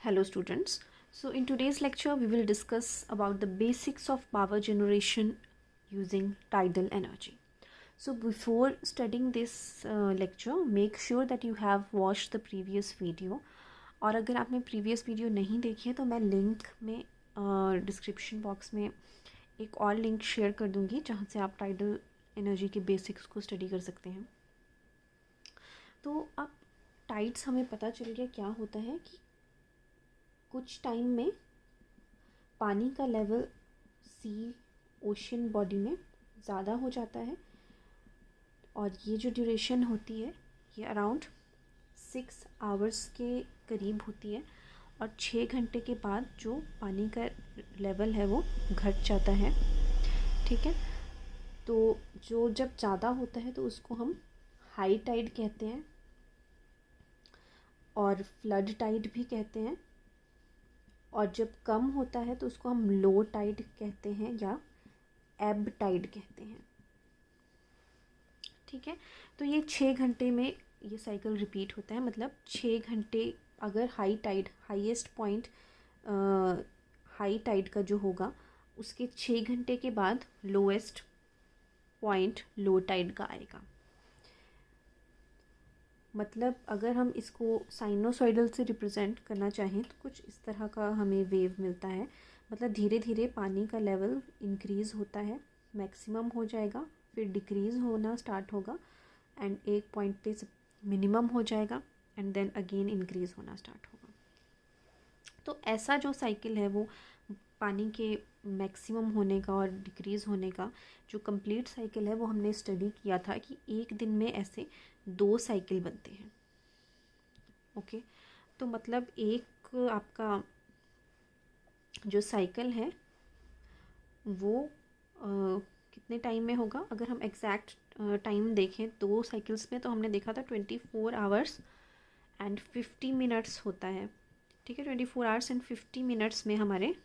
Hello students. So in today's lecture we will discuss about the basics of power generation using tidal energy. So before studying this lecture, make sure that you have watched the previous video. और अगर आपने previous video नहीं देखी है तो मैं link में description box में एक और link share कर दूँगी जहाँ से आप tidal energy के basics को study कर सकते हैं. तो अब tides हमें पता चल गया क्या होता है कि कुछ टाइम में पानी का लेवल सी ओशन बॉडी में ज़्यादा हो जाता है और ये जो ड्यूरेशन होती है ये अराउंड 6 आवर्स के करीब होती है और 6 घंटे के बाद जो पानी का लेवल है वो घट जाता है. ठीक है, तो जो जब ज़्यादा होता है तो उसको हम हाई टाइड कहते हैं और फ्लड टाइड भी कहते हैं, और जब कम होता है तो उसको हम लो टाइड कहते हैं या एब टाइड कहते हैं. ठीक है, तो ये 6 घंटे में ये साइकिल रिपीट होता है. मतलब 6 घंटे अगर high tide highest point high tide का जो होगा उसके 6 घंटे के बाद लोएस्ट पॉइंट लो टाइड का आएगा. मतलब अगर हम इसको साइनोसॉइडल से रिप्रेजेंट करना चाहें तो कुछ इस तरह का हमें वेव मिलता है. मतलब धीरे धीरे पानी का लेवल इंक्रीज़ होता है, मैक्सिमम हो जाएगा, फिर डिक्रीज़ होना स्टार्ट होगा एंड एक पॉइंट पे मिनिमम हो जाएगा एंड देन अगेन इंक्रीज़ होना स्टार्ट होगा. तो ऐसा जो साइकिल है वो पानी के मैक्सिमम होने का और डिक्रीज़ होने का जो कंप्लीट साइकिल है वो हमने स्टडी किया था कि एक दिन में ऐसे 2 साइकिल बनते हैं. ओके, तो मतलब एक आपका जो साइकिल है वो कितने टाइम में होगा. अगर हम एग्जैक्ट टाइम देखें 2 साइकिल्स में तो हमने देखा था 24 आवर्स एंड 50 मिनट्स होता है. ठीक है, 24 आवर्स एंड 50 मिनट्स में हमारे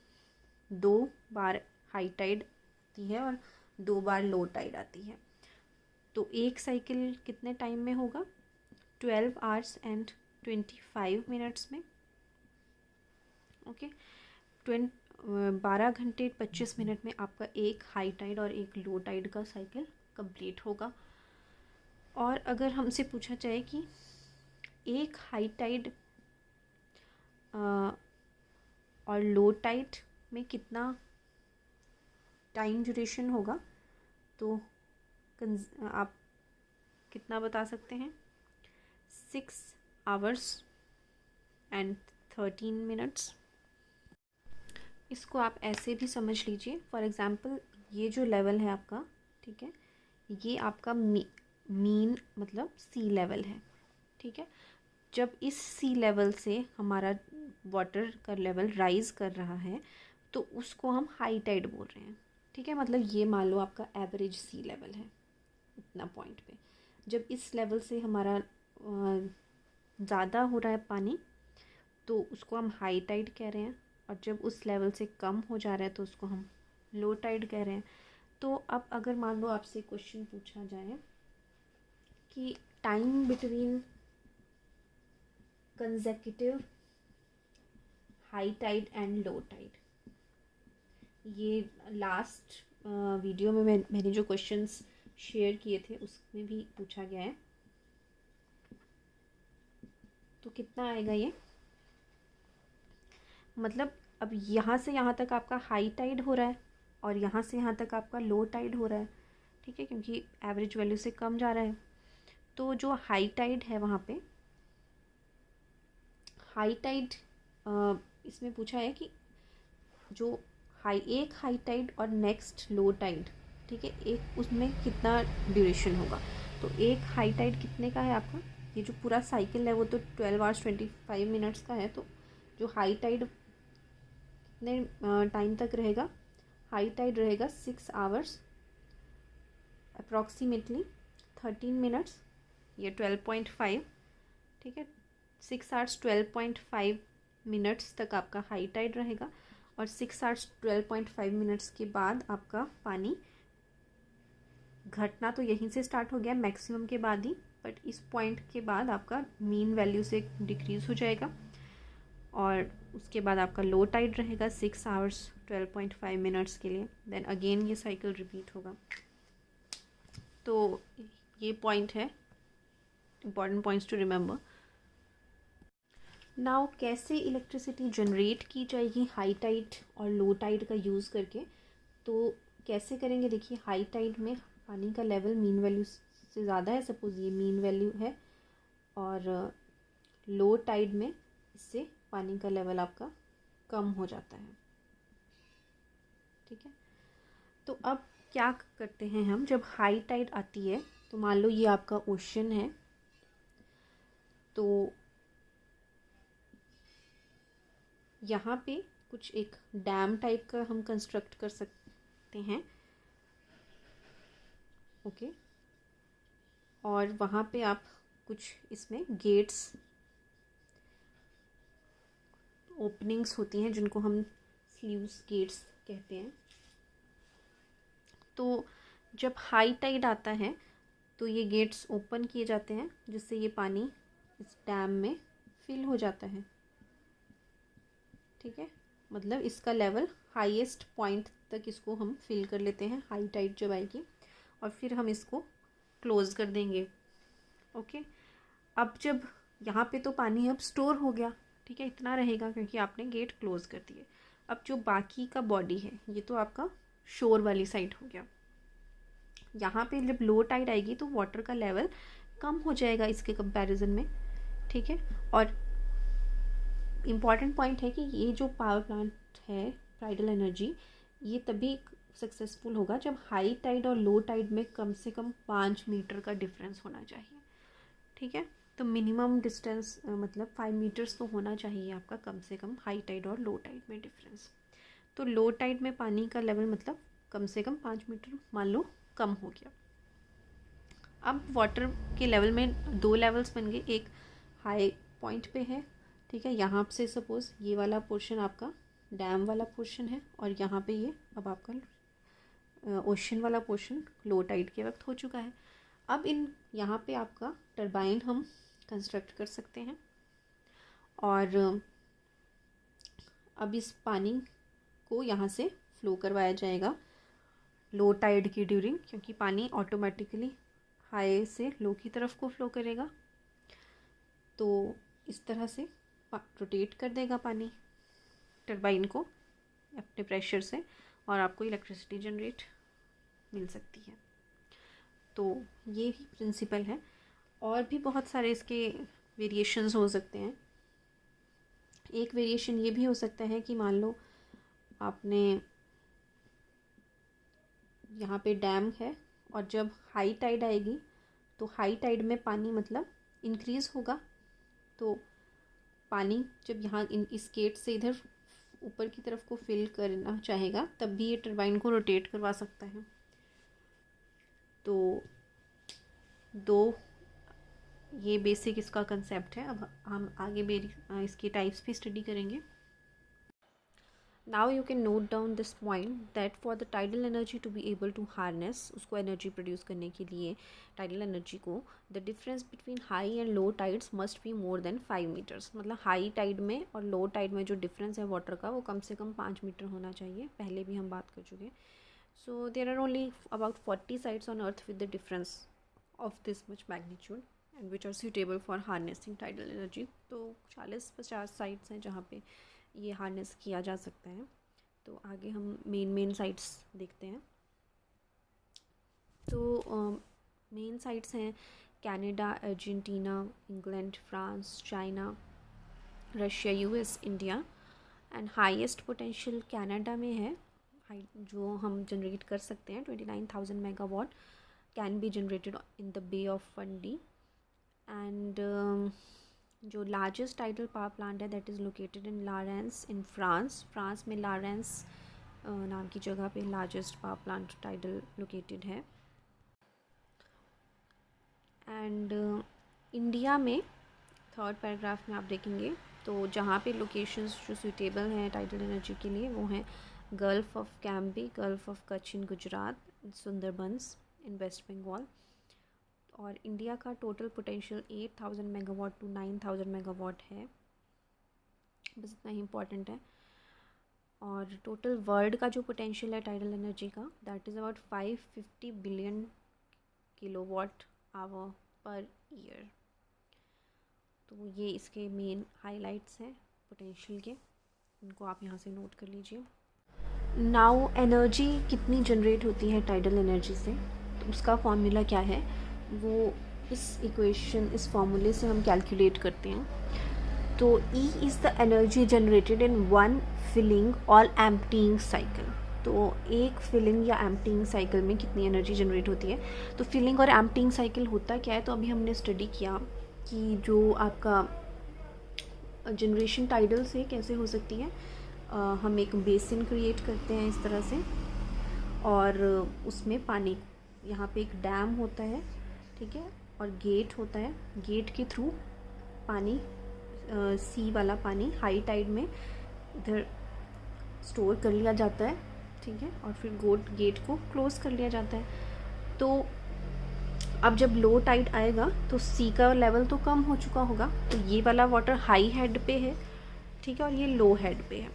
2 बार हाई टाइड आती है और 2 बार लो टाइड आती है. तो एक साइकिल कितने टाइम में होगा 12 आवर्स एंड 25 मिनट्स में. ओके, 12 घंटे 25 मिनट में आपका एक हाई टाइड और एक लो टाइड का साइकिल कंप्लीट होगा. और अगर हमसे पूछा जाए कि एक हाई टाइड और लो टाइड में कितना टाइम ड्यूरेशन होगा तो आप कितना बता सकते हैं 6 आवर्स एंड 13 मिनट्स. इसको आप ऐसे भी समझ लीजिए. फॉर एग्ज़ाम्पल ये जो लेवल है आपका, ठीक है, ये आपका मीन मतलब सी लेवल है. ठीक है, जब इस सी लेवल से हमारा वाटर का लेवल राइज़ कर रहा है तो उसको हम हाई टाइड बोल रहे हैं. ठीक है, मतलब ये मान लो आपका एवरेज सी लेवल है इतना पॉइंट पे. जब इस लेवल से हमारा ज़्यादा हो रहा है पानी तो उसको हम हाई टाइड कह रहे हैं, और जब उस लेवल से कम हो जा रहा है तो उसको हम लो टाइड कह रहे हैं. तो अब अगर मान लो आपसे क्वेश्चन पूछा जाए कि time between consecutive high tide and low tide, ये लास्ट वीडियो में मैंने जो क्वेश्चंस शेयर किए थे उसमें भी पूछा गया है. तो कितना आएगा ये, मतलब अब यहाँ से यहाँ तक आपका हाई टाइड हो रहा है और यहाँ से यहाँ तक आपका लो टाइड हो रहा है. ठीक है, क्योंकि एवरेज वैल्यू से कम जा रहा है. तो जो हाई टाइड है वहाँ पे हाई टाइड इसमें पूछा है कि जो एक हाई टाइड और नेक्स्ट लो टाइड, ठीक है, एक उसमें कितना ड्यूरेशन होगा. तो एक हाई टाइड कितने का है आपका, ये जो पूरा साइकिल है वो तो 12 आवर्स 25 मिनट्स का है. तो जो हाई टाइड कितने टाइम तक रहेगा, हाई टाइड रहेगा 6 आवर्स अप्रॉक्सीमेटली 13 मिनट्स, ये 12.5. ठीक है, 6 आवर्स 12.5 मिनट्स तक आपका हाई टाइड रहेगा और 6 आवर्स 12.5 मिनट्स के बाद आपका पानी घटना तो यहीं से स्टार्ट हो गया मैक्सिमम के बाद ही, बट इस पॉइंट के बाद आपका मीन वैल्यू से डिक्रीज़ हो जाएगा और उसके बाद आपका लो टाइड रहेगा 6 आवर्स 12.5 मिनट्स के लिए। देन अगेन ये साइकिल रिपीट होगा। तो ये पॉइंट है, important points to remember. Now कैसे इलेक्ट्रिसिटी जनरेट की जाएगी हाई टाइड और लो टाइड का यूज़ करके, तो कैसे करेंगे देखिए। हाई टाइड में पानी का लेवल मीन वैल्यू से ज़्यादा है, सपोज़ ये मीन वैल्यू है, और लो टाइड में इससे पानी का लेवल आपका कम हो जाता है। ठीक है, तो अब क्या करते हैं हम, जब हाई टाइड आती है तो मान लो ये आपका ओशन है, तो यहाँ पे कुछ एक डैम टाइप का हम कंस्ट्रक्ट कर सकते हैं। ओके, और वहाँ पे आप कुछ इसमें गेट्स, ओपनिंग्स होती हैं जिनको हम स्ल्यूज गेट्स कहते हैं। तो जब हाई टाइड आता है तो ये गेट्स ओपन किए जाते हैं, जिससे ये पानी इस डैम में फिल हो जाता है। ठीक है, मतलब इसका लेवल हाईएस्ट पॉइंट तक इसको हम फिल कर लेते हैं हाई टाइड जब आएगी, और फिर हम इसको क्लोज़ कर देंगे। ओके, अब जब यहाँ पे तो पानी अब स्टोर हो गया, ठीक है, इतना रहेगा क्योंकि आपने गेट क्लोज़ कर दिए। अब जो बाकी का बॉडी है ये तो आपका शोर वाली साइड हो गया। यहाँ पे जब लो टाइड आएगी तो वाटर का लेवल कम हो जाएगा इसके कंपैरिजन में। ठीक है, और इम्पॉर्टेंट पॉइंट है कि ये जो पावर प्लांट है टाइडल एनर्जी, ये तभी सक्सेसफुल होगा जब हाई टाइड और लो टाइड में कम से कम 5 मीटर का डिफरेंस होना चाहिए। ठीक है, तो मिनिमम डिस्टेंस मतलब 5 मीटर्स तो होना चाहिए आपका कम से कम हाई टाइड और लो टाइड में डिफरेंस। तो लो टाइड में पानी का लेवल मतलब कम से कम 5 मीटर मान लो कम हो गया। अब वाटर के लेवल में 2 लेवल्स बन गए, एक हाई पॉइंट पे है, ठीक है, यहाँ से सपोज़ ये वाला पोर्शन आपका डैम वाला पोर्शन है, और यहाँ पे ये अब आपका ओशन वाला पोर्शन लो टाइड के वक्त हो चुका है। अब इन यहाँ पे आपका टरबाइन हम कंस्ट्रक्ट कर सकते हैं, और अब इस पानी को यहाँ से फ्लो करवाया जाएगा लो टाइड की ड्यूरिंग, क्योंकि पानी ऑटोमेटिकली हाई से लो की तरफ को फ्लो करेगा। तो इस तरह से रोटेट कर देगा पानी टरबाइन को अपने प्रेशर से, और आपको इलेक्ट्रिसिटी जनरेट मिल सकती है। तो ये ही प्रिंसिपल है, और भी बहुत सारे इसके वेरिएशंस हो सकते हैं। एक वेरिएशन ये भी हो सकता है कि मान लो आपने यहाँ पे डैम है, और जब हाई टाइड आएगी तो हाई टाइड में पानी मतलब इंक्रीज़ होगा, तो पानी जब यहाँ इस गेट से इधर ऊपर की तरफ को फिल करना चाहेगा तब भी ये टरबाइन को रोटेट करवा सकता है। तो ये बेसिक इसका कंसेप्ट है। अब हम आगे इसकी टाइप्स भी स्टडी करेंगे। Now you can note down this point that for the tidal energy to be able to harness, उसको एनर्जी प्रोड्यूस करने के लिए टाइडल एनर्जी को, the difference between high and low tides must be more than 5 metres. मतलब high tide में और low tide में जो डिफरेंस है वाटर का वो कम से कम 5 मीटर होना चाहिए, पहले भी हम बात कर चुके हैं। So there are only about 40 sites on earth with the difference of this much magnitude and which are suitable for harnessing tidal energy. तो 40-50 साइट्स हैं जहाँ पे ये हार्नेस किया जा सकता है। तो आगे हम मेन साइट्स देखते हैं। तो मेन साइट्स हैं Canada, Argentina, England, France, China, Russia, US, India. And highest potential Canada में है, जो हम जनरेट कर सकते हैं 29,000 megawatt can be generated in the Bay of Fundy. And जो लार्जेस्ट टाइडल पावर प्लांट है that is located in La Rance in France में लारेंस नाम की जगह पे largest power plant tidal located है। एंड इंडिया में थर्ड पैराग्राफ में आप देखेंगे तो जहाँ पे लोकेशंस जो सूटेबल हैं टाइडल एनर्जी के लिए वो हैं gulf of Cambay, gulf of Kutch in Gujarat, Sundarbans in west Bengal. और इंडिया का total potential 8,000 megawatt to 9,000 megawatt है। बस इतना ही इम्पॉर्टेंट है। और टोटल वर्ल्ड का जो पोटेंशियल है टाइडल एनर्जी का, that is about 550 billion kilowatt hour per year. तो ये इसके मेन हाइलाइट्स हैं पोटेंशियल के, इनको आप यहाँ से नोट कर लीजिए। नाउ एनर्जी कितनी जनरेट होती है टाइडल एनर्जी से, तो उसका फॉर्मूला क्या है वो इस इक्वेशन, इस फॉर्मूले से हम कैलकुलेट करते हैं। तो E is the energy generated in one filling और एम्प्टीइंग साइकिल। तो एक फिलिंग या एम्प्टीइंग साइकिल में कितनी एनर्जी जनरेट होती है। तो फिलिंग और एम्प्टीइंग साइकिल होता क्या है, तो अभी हमने स्टडी किया कि जो आपका जनरेशन टाइडल से कैसे हो सकती है। हम एक बेसिन क्रिएट करते हैं इस तरह से, और उसमें पानी, यहाँ पे एक डैम होता है, ठीक है, और गेट होता है। गेट के थ्रू पानी, सी वाला पानी हाई टाइड में इधर स्टोर कर लिया जाता है, ठीक है, और फिर गेट को क्लोज़ कर लिया जाता है। तो अब जब लो टाइड आएगा तो सी का लेवल तो कम हो चुका होगा, तो ये वाला वाटर हाई हेड पे है, ठीक है, और ये लो हेड पे है।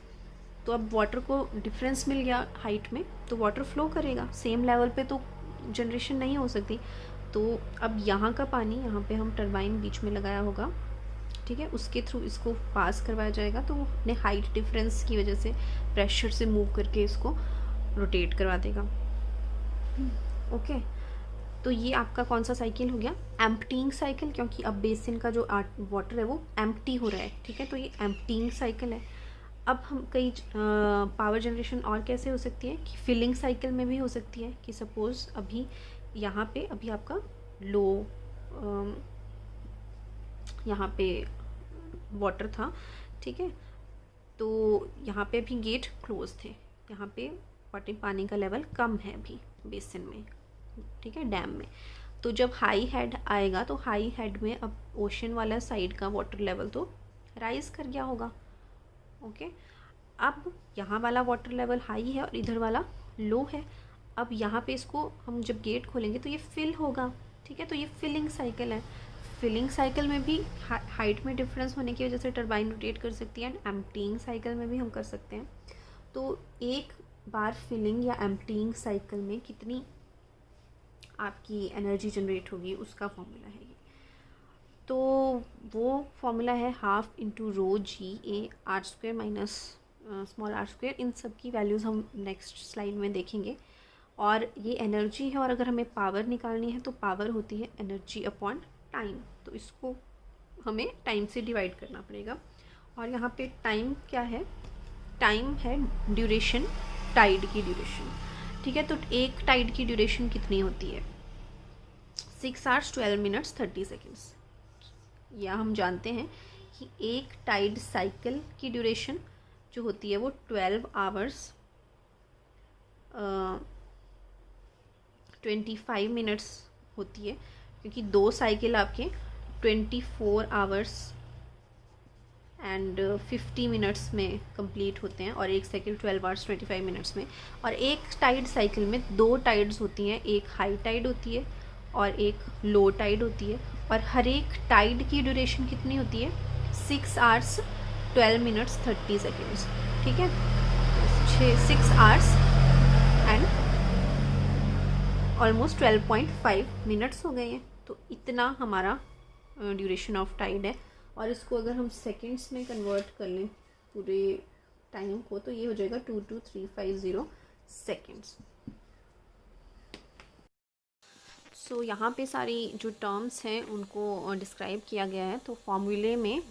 तो अब वाटर को डिफरेंस मिल गया हाइट में, तो वाटर फ्लो करेगा। सेम लेवल पे तो जनरेशन नहीं हो सकती। तो अब यहाँ का पानी, यहाँ पे हम टरबाइन बीच में लगाया होगा, ठीक है, उसके थ्रू इसको पास करवाया जाएगा। तो वो अपने हाइट डिफरेंस की वजह से प्रेशर से मूव करके इसको रोटेट करवा देगा। ओके, तो ये आपका कौन सा साइकिल हो गया, एम्प्टीइंग साइकिल, क्योंकि अब बेसिन का जो वाटर है वो एम्प्टी हो रहा है, ठीक है, तो ये एम्प्टीइंग साइकिल है। अब हम कई पावर जनरेशन और कैसे हो सकती है कि फिलिंग साइकिल में भी हो सकती है, कि सपोज़ अभी यहाँ पे अभी आपका लो यहाँ पे वाटर था, ठीक है, तो यहाँ पे अभी गेट क्लोज थे, यहाँ पे पानी का लेवल कम है अभी बेसिन में, ठीक है, डैम में। तो जब हाई हेड आएगा तो हाई हेड में अब ओशन वाला साइड का वाटर लेवल तो राइज कर गया होगा। ओके, अब यहाँ वाला वाटर लेवल हाई है और इधर वाला लो है। अब यहाँ पे इसको हम जब गेट खोलेंगे तो ये फिल होगा, ठीक है, तो ये फिलिंग साइकिल है। फिलिंग साइकिल में भी हाइट में डिफरेंस होने की वजह से टरबाइन रोटेट कर सकती है, एंड एम्प्टीइंग साइकिल में भी हम कर सकते हैं। तो एक बार फिलिंग या एम्प्टीइंग साइकिल में कितनी आपकी एनर्जी जनरेट होगी उसका फॉर्मूला है ये। तो वो फॉर्मूला है half into rho G A R square minus small R square. इन सब की वैल्यूज़ हम नेक्स्ट स्लाइड में देखेंगे। और ये एनर्जी है, और अगर हमें पावर निकालनी है तो पावर होती है एनर्जी अपॉन टाइम। तो इसको हमें टाइम से डिवाइड करना पड़ेगा। और यहाँ पे टाइम क्या है, टाइम है ड्यूरेशन, टाइड की ड्यूरेशन, ठीक है। तो एक टाइड की ड्यूरेशन कितनी होती है, 6 hours 12 minutes 30 seconds। या हम जानते हैं कि एक टाइड साइकिल की ड्यूरेशन जो होती है वो 12 hours 25 minutes होती है, क्योंकि दो साइकिल आपके 24 hours एंड 50 minutes में कंप्लीट होते हैं, और एक साइकिल 12 hours 25 minutes में। और एक टाइड साइकिल में दो टाइड्स होती हैं, एक हाई टाइड होती है और एक लो टाइड होती है। और हर एक टाइड की ड्यूरेशन कितनी होती है, 6 hours 12 minutes 30 seconds, ठीक है, 6 hours एंड ऑलमोस्ट 12.5 minutes हो गए हैं। तो इतना हमारा ड्यूरेशन ऑफ टाइड है। और इसको अगर हम सेकेंड्स में कन्वर्ट कर लें पूरे टाइम को, तो ये हो जाएगा 22350 सेकेंड्स। सो यहाँ पे सारी जो टर्म्स हैं उनको डिस्क्राइब किया गया है। तो फॉर्मूले में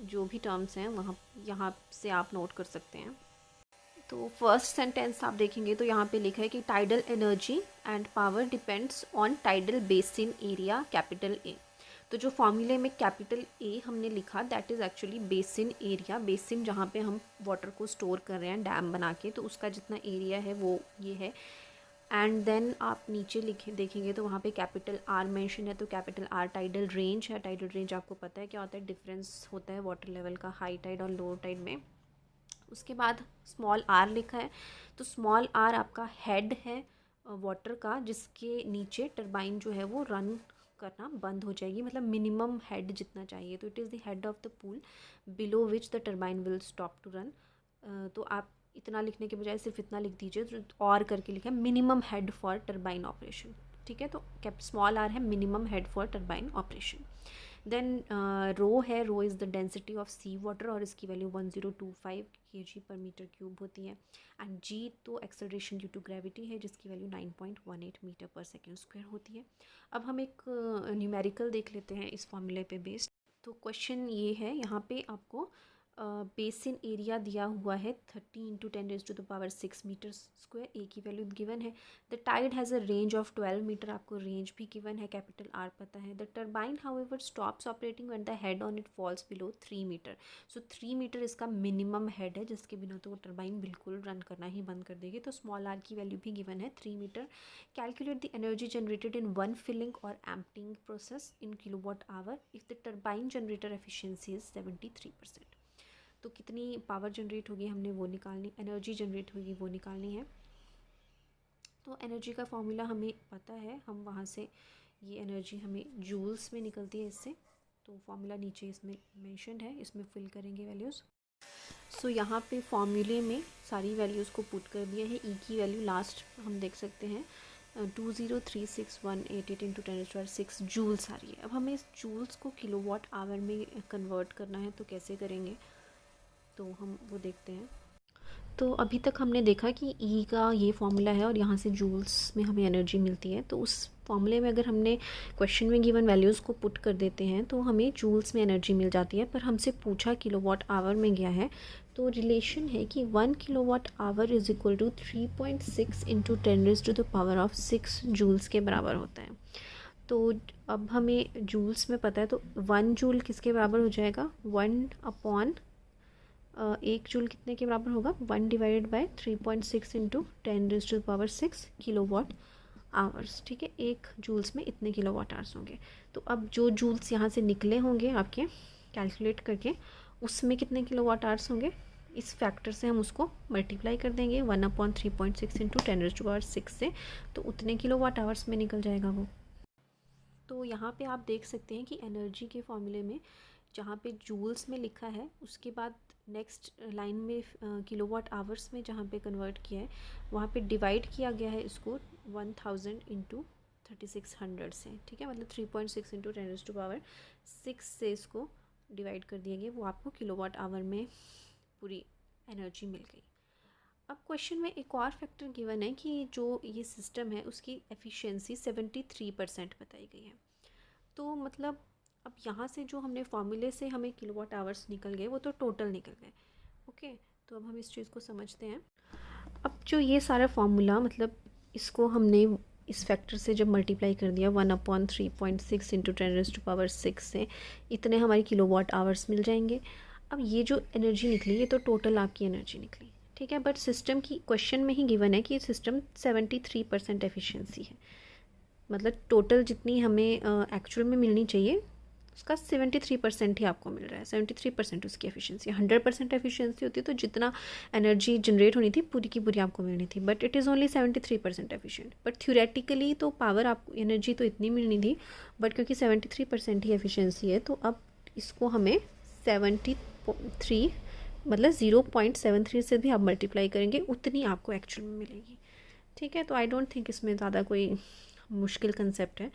जो भी टर्म्स हैं वहाँ यहाँ से आप नोट कर सकते हैं। तो फर्स्ट सेंटेंस आप देखेंगे तो यहाँ पे लिखा है कि tidal energy and power depends on tidal basin area capital A. तो जो फॉर्मूले में कैपिटल ए हमने लिखा, that is actually basin area. Basin जहाँ पे हम वाटर को स्टोर कर रहे हैं डैम बना के, तो उसका जितना एरिया है वो ये है। एंड देन आप नीचे लिखे देखेंगे तो वहाँ पे कैपिटल आर मेंशन है। तो कैपिटल आर टाइडल रेंज है। टाइडल रेंज आपको पता है क्या होता है, डिफरेंस होता है वाटर लेवल का हाई टाइड और लो टाइड में। उसके बाद स्मॉल आर लिखा है। तो स्मॉल आर आपका हेड है वाटर का, जिसके नीचे टरबाइन जो है वो रन करना बंद हो जाएगी, मतलब मिनिमम हेड जितना चाहिए। तो it is the head of the pool below which the turbine will stop to run. तो आप इतना लिखने के बजाय सिर्फ इतना लिख दीजिए, तो और करके लिखें minimum head for turbine operation. ठीक है, तो कैप स्मॉल आर है minimum head for turbine operation. Then rho है, rho is the density of sea water और इसकी वैल्यू 1025 kg पर मीटर क्यूब होती है। एंड जी तो एक्सेलरेशन ड्यू टू ग्रेविटी है जिसकी वैल्यू 9.18 मीटर पर सेकेंड स्क्वायर होती है। अब हम एक न्यूमेरिकल देख लेते हैं इस फॉर्मूले पे बेस्ड। तो क्वेश्चन ये है, यहाँ पे आपको बेसिन एरिया दिया हुआ है 30 × 10⁻⁶ मीटर स्क्वायर, ए की वैल्यू गिवन है। The tide has a range of 12 metre, आपको रेंज भी गिवन है, कैपिटल आर पता है। The turbine however stops operating when the head on it falls below 3 metre. So 3 metre इसका minimum head है जिसके बिना तो वो टरबाइन बिल्कुल रन करना ही बंद कर देगी। तो स्मॉल आर की वैल्यू भी गिवन है 3 metre. Calculate the energy generated in one filling और emptying process in kilowatt hour if the turbine generator efficiency is 73%। तो कितनी पावर जनरेट होगी हमने वो निकालनी, एनर्जी जनरेट होगी वो निकालनी है। तो एनर्जी का फॉर्मूला हमें पता है, हम वहाँ से ये एनर्जी हमें जूल्स में निकलती है इससे। तो फॉर्मूला नीचे इसमें मेंशन्ड है, इसमें फिल करेंगे वैल्यूज़। सो यहाँ पे फॉर्मूले में सारी वैल्यूज़ को पुट कर दिया है। ई की वैल्यू लास्ट हम देख सकते हैं 203618 × 10⁻⁶ जूल्स आ रही है। अब हमें इस जूल्स को किलोवाट आवर में कन्वर्ट करना है, तो कैसे करेंगे तो हम वो देखते हैं। तो अभी तक हमने देखा कि ई का ये फॉर्मूला है और यहाँ से जूल्स में हमें एनर्जी मिलती है। तो उस फॉर्मूले में अगर हमने क्वेश्चन में गिवन वैल्यूज़ को पुट कर देते हैं तो हमें जूल्स में एनर्जी मिल जाती है, पर हमसे पूछा किलोवाट आवर में गया है। तो रिलेशन है कि 1 kilowatt hour is equal to 3.6 × 10⁻⁶ joules के बराबर होता है। तो अब हमें जूल्स में पता है, तो 1 जूल किसके बराबर हो जाएगा, 1 जूल कितने के बराबर होगा, 1/3.6 × 10⁻⁶ किलोवाट आवर्स। ठीक है, 1 जूल्स में इतने किलोवाट आवर्स होंगे। तो अब जो जूल्स यहाँ से निकले होंगे आपके कैलकुलेट करके, उसमें कितने किलोवाट आवर्स होंगे, इस फैक्टर से हम उसको मल्टीप्लाई कर देंगे 1/3.6 × 10⁻⁶ से, तो उतने किलोवाट आवर्स में निकल जाएगा वो। तो यहाँ पे आप देख सकते हैं कि एनर्जी के फॉर्मूले में जहाँ पे जूल्स में लिखा है, उसके बाद नेक्स्ट लाइन में किलोवाट आवर्स में जहाँ पे कन्वर्ट किया है, वहाँ पे डिवाइड किया गया है इसको 1000 × 3600 से। ठीक है, मतलब 3.6 × 10⁻⁶ से इसको डिवाइड कर दिया गया, वो आपको किलोवाट आवर में पूरी एनर्जी मिल गई। अब क्वेश्चन में एक और फैक्टर गिवन है कि जो ये सिस्टम है उसकी एफिशिएंसी 73% बताई गई है। तो मतलब अब यहाँ से जो हमने फॉर्मूले से हमें किलोवाट आवर्स निकल गए वो तो टोटल निकल गए। ओके, तो अब हम इस चीज़ को समझते हैं। अब जो ये सारा फॉर्मूला, मतलब इसको हमने इस फैक्टर से जब मल्टीप्लाई कर दिया 1/3.6 × 10⁻⁶ से, इतने हमारी किलोवाट आवर्स मिल जाएंगे। अब ये जो एनर्जी निकली ये तो टोटल आपकी एनर्जी निकली। ठीक है, बट सिस्टम की क्वेश्चन में ही गिवन है कि सिस्टम 73% एफिशिएंसी है, मतलब टोटल जितनी हमें एक्चुअल में मिलनी चाहिए उसका 73% ही आपको मिल रहा है। 73% उसकी एफिशिएंसी। 100% एफिशिएंसी होती तो जितना एनर्जी जनरेट होनी थी पूरी की पूरी आपको मिलनी थी, but it is only 73% efficient. But theoretically तो पावर आपको एनर्जी तो इतनी मिलनी थी, बट क्योंकि 73% ही एफिशिएंसी है तो अब इसको हमें 73 मतलब 0.73 से भी आप मल्टीप्लाई करेंगे उतनी आपको एक्चुअल में मिलेगी। ठीक है, तो आई डोंट थिंक इसमें ज़्यादा कोई मुश्किल कंसेप्ट है।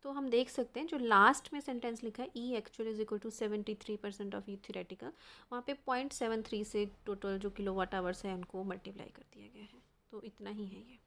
तो हम देख सकते हैं जो लास्ट में सेंटेंस लिखा है E actual is equal to 73% of E theoretical, वहाँ पे 0.73 से टोटल जो किलोवाट आवर्स है उनको मल्टीप्लाई कर दिया गया है। तो इतना ही है ये।